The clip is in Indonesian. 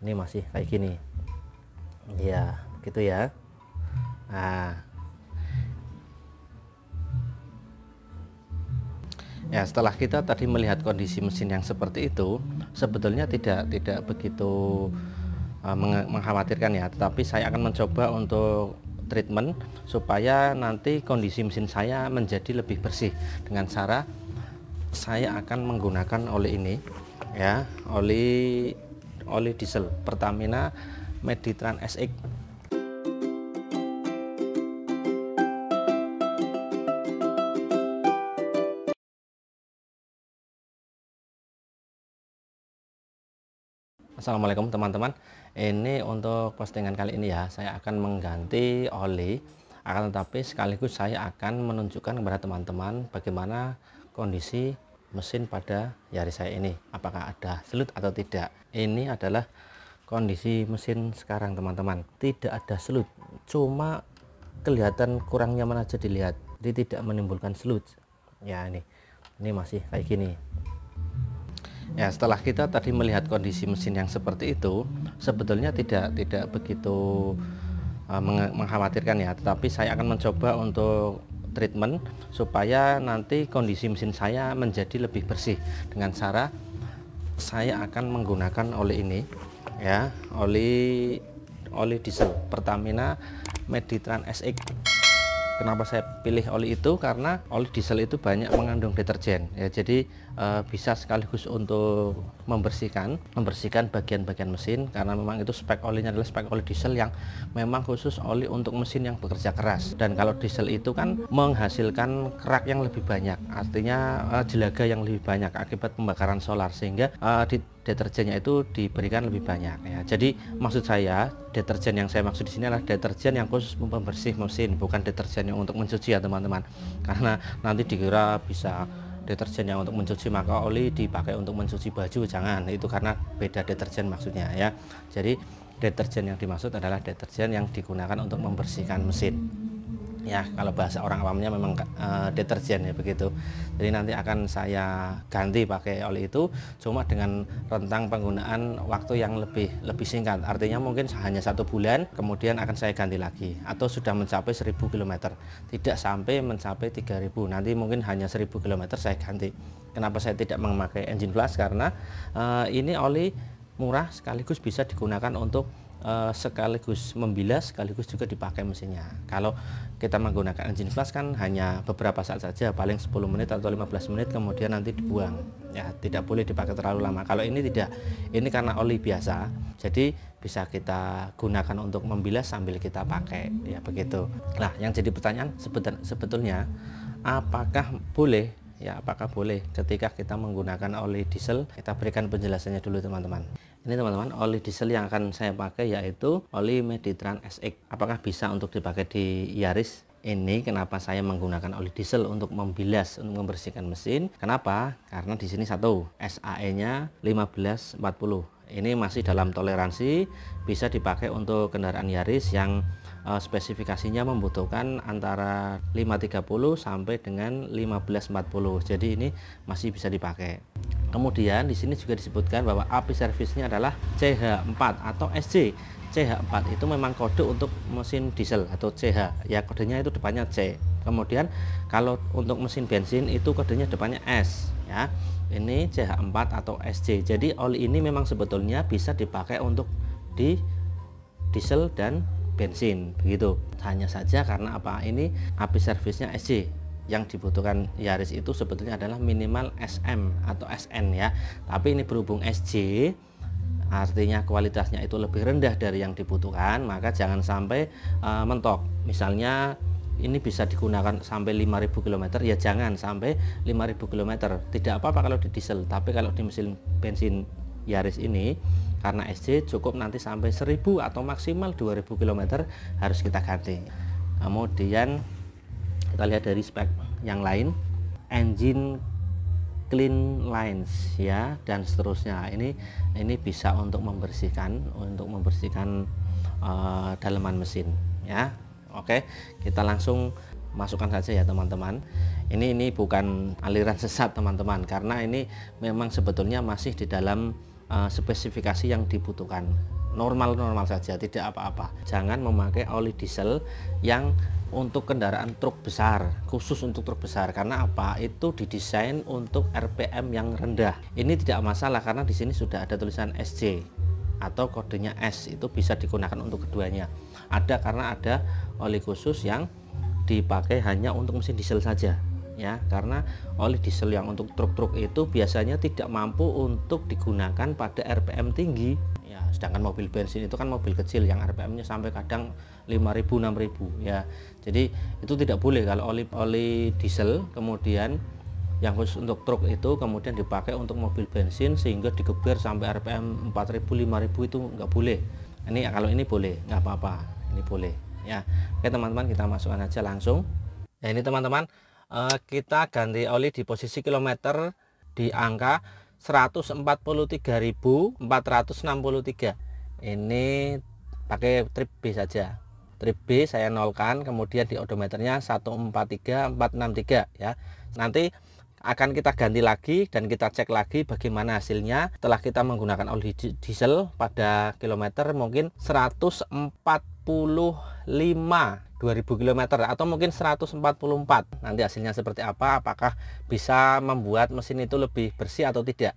Ini masih kayak gini ya, gitu ya. Nah ya, setelah kita tadi melihat kondisi mesin yang seperti itu, sebetulnya tidak begitu mengkhawatirkan ya, tetapi saya akan mencoba untuk treatment supaya nanti kondisi mesin saya menjadi lebih bersih dengan cara saya akan menggunakan oli ini ya, oli diesel Pertamina Meditran SX. Assalamualaikum teman-teman, ini untuk postingan kali ini ya, saya akan mengganti oli, akan tetapi sekaligus saya akan menunjukkan kepada teman-teman bagaimana kondisi mesin pada Yaris saya ini, apakah ada selut atau tidak. Ini adalah kondisi mesin sekarang teman-teman, tidak ada selut, cuma kelihatan kurang nyaman aja dilihat, jadi tidak menimbulkan selut ya. Ini masih kayak gini ya. Setelah kita tadi melihat kondisi mesin yang seperti itu, sebetulnya tidak begitu mengkhawatirkan ya, tetapi saya akan mencoba untuk treatment supaya nanti kondisi mesin saya menjadi lebih bersih dengan cara saya akan menggunakan oli ini ya, oli diesel Pertamina Meditran SX. Kenapa saya pilih oli itu? Karena oli diesel itu banyak mengandung deterjen ya, jadi bisa sekaligus untuk membersihkan bagian-bagian mesin, karena memang itu spek olinya adalah spek oli diesel yang memang khusus oli untuk mesin yang bekerja keras. Dan kalau diesel itu kan menghasilkan kerak yang lebih banyak, artinya jelaga yang lebih banyak akibat pembakaran solar, sehingga deterjennya itu diberikan lebih banyak ya. Jadi maksud saya, deterjen yang saya maksud di sini adalah deterjen yang khusus pembersih mesin, bukan deterjen yang untuk mencuci ya teman-teman. Karena nanti dikira bisa deterjen yang untuk mencuci maka oli dipakai untuk mencuci baju, jangan, itu karena beda deterjen maksudnya ya. Jadi deterjen yang dimaksud adalah deterjen yang digunakan untuk membersihkan mesin ya, kalau bahasa orang awamnya memang deterjen ya begitu. Jadi nanti akan saya ganti pakai oli itu, cuma dengan rentang penggunaan waktu yang lebih singkat, artinya mungkin hanya 1 bulan kemudian akan saya ganti lagi, atau sudah mencapai 1000 km, tidak sampai mencapai 3000, nanti mungkin hanya 1000 km saya ganti. Kenapa saya tidak memakai engine flush? Karena ini oli murah sekaligus bisa digunakan untuk sekaligus membilas, sekaligus juga dipakai mesinnya. Kalau kita menggunakan engine flush kan hanya beberapa saat saja, paling 10 menit atau 15 menit kemudian nanti dibuang ya, tidak boleh dipakai terlalu lama. Kalau ini tidak, ini karena oli biasa, jadi bisa kita gunakan untuk membilas sambil kita pakai ya begitu. Nah, yang jadi pertanyaan sebetulnya apakah boleh ya, apakah boleh ketika kita menggunakan oli diesel? Kita berikan penjelasannya dulu teman-teman. Ini teman-teman, oli diesel yang akan saya pakai yaitu oli Meditran SX. Apakah bisa untuk dipakai di Yaris ini? Kenapa saya menggunakan oli diesel untuk membilas, untuk membersihkan mesin? Kenapa? Karena di sini satu, SAE-nya 1540. Ini masih dalam toleransi, bisa dipakai untuk kendaraan Yaris yang spesifikasinya membutuhkan antara 530 sampai dengan 1540. Jadi ini masih bisa dipakai. Kemudian di sini juga disebutkan bahwa API servisnya adalah CH4 atau SC. CH4 itu memang kode untuk mesin diesel atau CH ya, kodenya itu depannya C. Kemudian kalau untuk mesin bensin itu kodenya depannya S ya. Ini CH4 atau SC. Jadi oli ini memang sebetulnya bisa dipakai untuk di diesel dan bensin begitu. Hanya saja karena apa, ini API servisnya SC, yang dibutuhkan Yaris itu sebetulnya adalah minimal SM atau SN ya. Tapi ini berhubung SC, artinya kualitasnya itu lebih rendah dari yang dibutuhkan, maka jangan sampai mentok. Misalnya ini bisa digunakan sampai 5000 km, ya jangan sampai 5000 km. Tidak apa-apa kalau di diesel, tapi kalau di mesin bensin Yaris ini karena SC cukup nanti sampai 1000 atau maksimal 2000 km harus kita ganti. Kemudian kita lihat dari spek yang lain, engine clean lines ya, dan seterusnya. Ini bisa untuk membersihkan daleman mesin ya. Oke, kita langsung masukkan saja ya teman-teman. Ini bukan aliran sesat teman-teman, karena ini memang sebetulnya masih di dalam spesifikasi yang dibutuhkan. Normal-normal saja, tidak apa-apa. Jangan memakai oli diesel yang untuk kendaraan truk besar, khusus untuk truk besar. Karena apa? Itu didesain untuk RPM yang rendah. Ini tidak masalah karena di sini sudah ada tulisan SC atau kodenya S, itu bisa digunakan untuk keduanya. Ada karena ada oli khusus yang dipakai hanya untuk mesin diesel saja. Ya, karena oli diesel yang untuk truk-truk itu biasanya tidak mampu untuk digunakan pada RPM tinggi ya, sedangkan mobil bensin itu kan mobil kecil yang RPM-nya sampai kadang 5.000 6.000 ya. Jadi itu tidak boleh kalau oli diesel kemudian yang khusus untuk truk itu kemudian dipakai untuk mobil bensin sehingga digeber sampai RPM 4.000 5.000 itu nggak boleh. Ini kalau ini boleh, nggak apa-apa, ini boleh ya. Oke teman-teman, kita masukkan aja langsung ya. Ini teman-teman, kita ganti oli di posisi kilometer di angka 143.463. Ini pakai trip B saja. Trip B saya nolkan, kemudian di odometernya 143463 ya. Nanti akan kita ganti lagi dan kita cek lagi bagaimana hasilnya setelah kita menggunakan oli diesel pada kilometer mungkin 145 2000 km atau mungkin 144. Nanti hasilnya seperti apa, apakah bisa membuat mesin itu lebih bersih atau tidak.